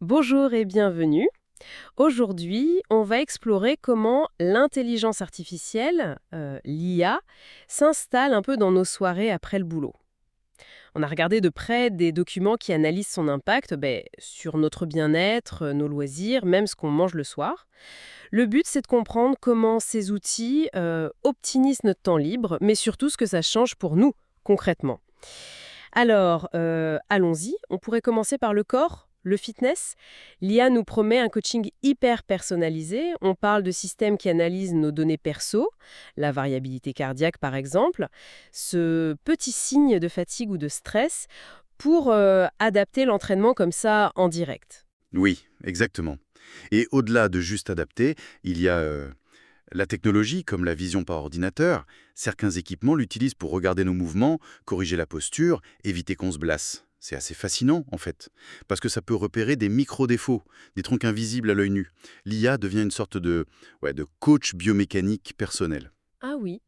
Bonjour et bienvenue. Aujourd'hui, on va explorer comment l'intelligence artificielle, l'IA, s'installe un peu dans nos soirées après le boulot. On a regardé de près des documents qui analysent son impact sur notre bien-être, nos loisirs, même ce qu'on mange le soir. Le but, c'est de comprendre comment ces outils optimisent notre temps libre, mais surtout ce que ça change pour nous, concrètement. Alors, allons-y. On pourrait commencer par le corps, le fitness. L'IA nous promet un coaching hyper personnalisé. On parle de systèmes qui analysent nos données perso, la variabilité cardiaque par exemple, ce petit signe de fatigue ou de stress pour adapter l'entraînement comme ça en direct. Oui, exactement. Et au-delà de juste adapter, il y a la technologie, comme la vision par ordinateur. Certains équipements l'utilisent pour regarder nos mouvements, corriger la posture, éviter qu'on se blasse. C'est assez fascinant, en fait, parce que ça peut repérer des micro-défauts, des trucs invisibles à l'œil nu. L'IA devient une sorte de coach biomécanique personnel. Ah oui.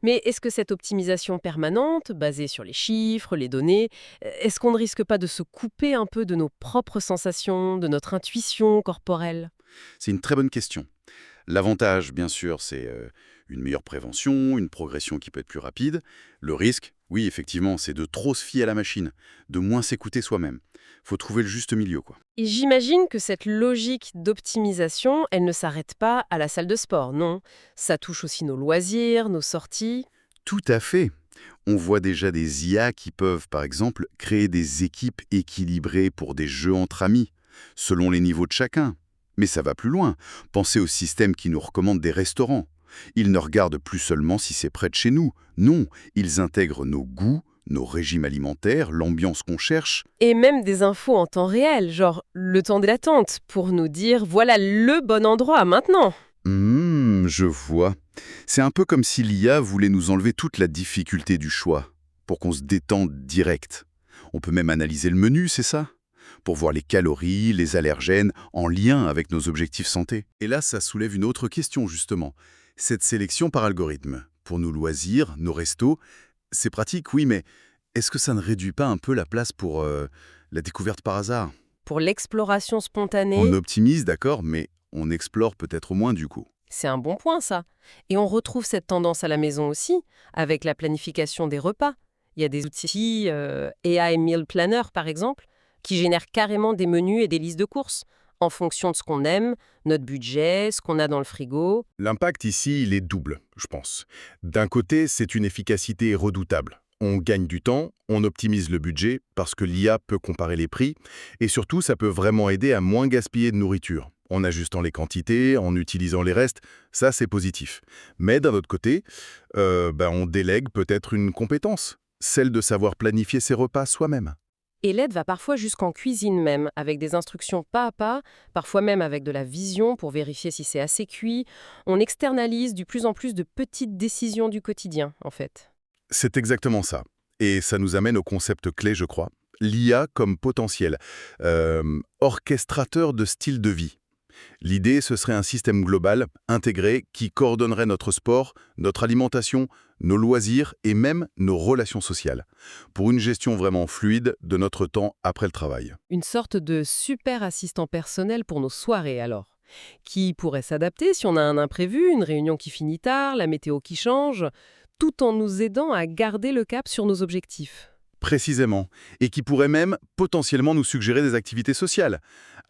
Mais est-ce que cette optimisation permanente, basée sur les chiffres, les données, est-ce qu'on ne risque pas de se couper un peu de nos propres sensations, de notre intuition corporelle? C'est une très bonne question. L'avantage, bien sûr, c'est une meilleure prévention, une progression qui peut être plus rapide. Le risque, oui, effectivement, c'est de trop se fier à la machine, de moins s'écouter soi-même. Faut trouver le juste milieu, quoi. Et j'imagine que cette logique d'optimisation, elle ne s'arrête pas à la salle de sport, non? Ça touche aussi nos loisirs, nos sorties. Tout à fait. On voit déjà des IA qui peuvent, par exemple, créer des équipes équilibrées pour des jeux entre amis, selon les niveaux de chacun. Mais ça va plus loin. Pensez au système qui nous recommande des restaurants. Ils ne regardent plus seulement si c'est près de chez nous. Non, ils intègrent nos goûts, nos régimes alimentaires, l'ambiance qu'on cherche. Et même des infos en temps réel, genre le temps de l'attente, pour nous dire voilà le bon endroit maintenant. Je vois. C'est un peu comme si l'IA voulait nous enlever toute la difficulté du choix, pour qu'on se détende direct. On peut même analyser le menu, c'est ça? Pour voir les calories, les allergènes, en lien avec nos objectifs santé. Et là, ça soulève une autre question, justement. Cette sélection par algorithme, pour nos loisirs, nos restos, c'est pratique, oui, mais est-ce que ça ne réduit pas un peu la place pour la découverte par hasard? Pour l'exploration On spontanée, optimise, d'accord, mais on explore peut-être au moins du coup. c'est un bon point ça. Et on retrouve cette tendance à la maison aussi, avec la planification des repas. Il y a des outils AI Meal Planner par exemple, qui génèrent carrément des menus et des listes de courses, en fonction de ce qu'on aime, notre budget, ce qu'on a dans le frigo. L'impact ici, il est double, je pense. D'un côté, c'est une efficacité redoutable. On gagne du temps, on optimise le budget parce que l'IA peut comparer les prix et surtout, ça peut vraiment aider à moins gaspiller de nourriture. En ajustant les quantités, en utilisant les restes, ça c'est positif. Mais d'un autre côté, on délègue peut-être une compétence, celle de savoir planifier ses repas soi-même. Et l'aide va parfois jusqu'en cuisine même, avec des instructions pas à pas, parfois même avec de la vision pour vérifier si c'est assez cuit. On externalise de plus en plus de petites décisions du quotidien, en fait. C'est exactement ça. Et ça nous amène au concept clé, je crois. L'IA comme potentiel, orchestrateur de style de vie. L'idée, ce serait un système global, intégré, qui coordonnerait notre sport, notre alimentation, nos loisirs et même nos relations sociales, pour une gestion vraiment fluide de notre temps après le travail. Une sorte de super assistant personnel pour nos soirées, alors, qui pourrait s'adapter si on a un imprévu, une réunion qui finit tard, la météo qui change, tout en nous aidant à garder le cap sur nos objectifs. Précisément, et qui pourrait même potentiellement nous suggérer des activités sociales,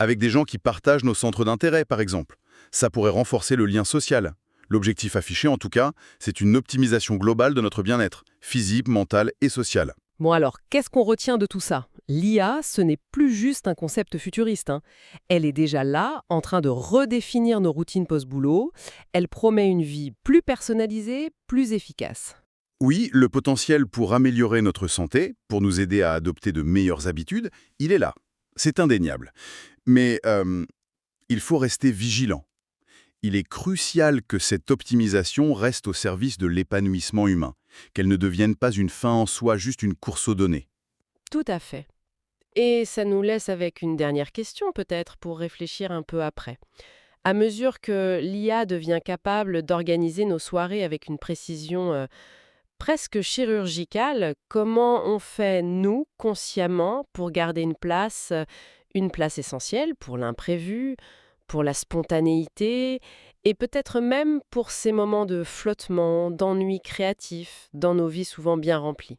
avec des gens qui partagent nos centres d'intérêt, par exemple. Ça pourrait renforcer le lien social. L'objectif affiché, en tout cas, c'est une optimisation globale de notre bien-être, physique, mental et social. Bon alors, qu'est-ce qu'on retient de tout ça? L'IA, ce n'est plus juste un concept futuriste, hein. Elle est déjà là, en train de redéfinir nos routines post-boulot. Elle promet une vie plus personnalisée, plus efficace. Oui, le potentiel pour améliorer notre santé, pour nous aider à adopter de meilleures habitudes, il est là. C'est indéniable. Mais il faut rester vigilant. Il est crucial que cette optimisation reste au service de l'épanouissement humain, qu'elle ne devienne pas une fin en soi, juste une course aux données. Tout à fait. Et ça nous laisse avec une dernière question peut-être pour réfléchir un peu après. À mesure que l'IA devient capable d'organiser nos soirées avec une précision presque chirurgicale, comment on fait, nous, consciemment, pour garder une place, une place essentielle pour l'imprévu, pour la spontanéité, et peut-être même pour ces moments de flottement, d'ennui créatif, dans nos vies souvent bien remplies.